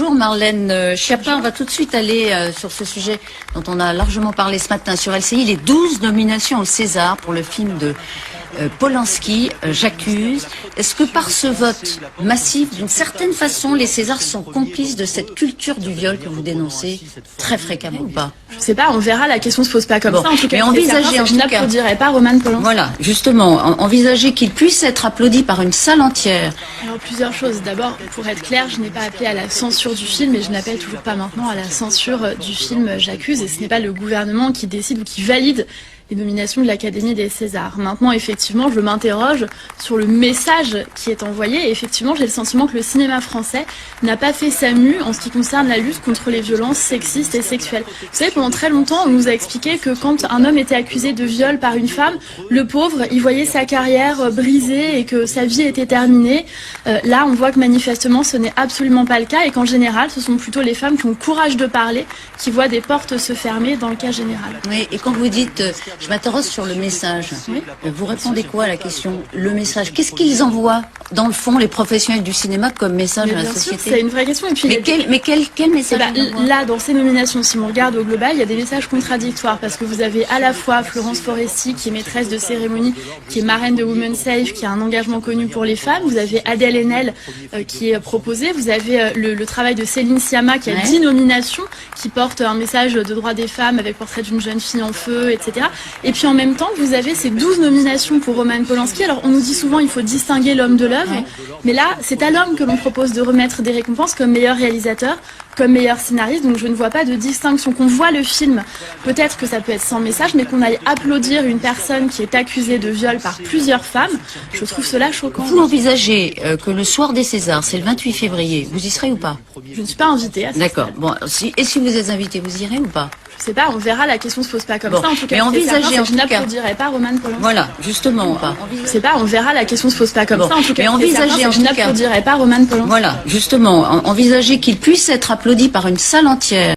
Bonjour Marlène Schiappa, on va tout de suite aller sur ce sujet dont on a largement parlé ce matin sur LCI, les 12 nominations au César pour le film de Polanski, J'accuse. Est-ce que par ce vote massif, d'une certaine façon, les Césars sont complices de cette culture du viol que vous dénoncez très fréquemment ou pas? Je sais pas, on verra, la question se pose pas comme ça. En tout cas, mais envisager, je n'applaudirais pas Roman Polanski. Voilà, justement, envisager qu'il puisse être applaudi par une salle entière. Alors plusieurs choses. D'abord, pour être clair, je n'ai pas appelé à la censure du film et je n'appelle toujours pas maintenant à la censure du film J'accuse. Et ce n'est pas le gouvernement qui décide ou qui valide les nominations de l'Académie des Césars. Maintenant, effectivement, je m'interroge sur le message qui est envoyé. Et effectivement, j'ai le sentiment que le cinéma français n'a pas fait sa mue en ce qui concerne la lutte contre les violences sexistes et sexuelles. Vous savez, pendant très longtemps, on nous a expliqué que quand un homme était accusé de viol par une femme, le pauvre, il voyait sa carrière brisée et que sa vie était terminée. Là, on voit que manifestement, ce n'est absolument pas le cas et qu'en général, ce sont plutôt les femmes qui ont le courage de parler, qui voient des portes se fermer dans le cas général. Oui, et quand vous dites... Je m'interroge sur le message. Oui. Vous répondez quoi à la question? Le message, qu'est-ce qu'ils envoient, dans le fond, les professionnels du cinéma comme message à la société? C'est une vraie question. Et puis, quel message là, dans ces nominations, si on regarde au global, il y a des messages contradictoires parce que vous avez à la fois Florence Foresti, qui est maîtresse de cérémonie, qui est marraine de Women Safe, qui a un engagement connu pour les femmes. Vous avez Adèle Haenel qui est proposée. Vous avez le travail de Céline Sciamma qui a 10 nominations, qui porte un message de droit des femmes avec portrait d'une jeune fille en feu, etc. Et puis en même temps, vous avez ces 12 nominations pour Roman Polanski. Alors on nous dit souvent il faut distinguer l'homme de l'œuvre, mais là c'est à l'homme que l'on propose de remettre des récompenses comme meilleur réalisateur, comme meilleur scénariste, donc je ne vois pas de distinction. Qu'on voit le film, peut-être que ça peut être sans message, mais qu'on aille applaudir une personne qui est accusée de viol par plusieurs femmes, je trouve cela choquant. Vous envisagez que le soir des Césars, c'est le 28 février, vous y serez ou pas? Je ne suis pas invitée à ça. D'accord, bon, et si vous êtes invité, vous irez ou pas? Je sais pas, on verra, la question se pose pas comme ça. En tout cas, mais envisager, je n'applaudirais pas Roman Polanski. Voilà, justement, pas. Je sais pas, on verra, la question se pose pas comme ça. En tout cas, mais envisager, je n'applaudirais pas Roman Polanski. Voilà, justement, envisager qu'il puisse être applaudi par une salle entière.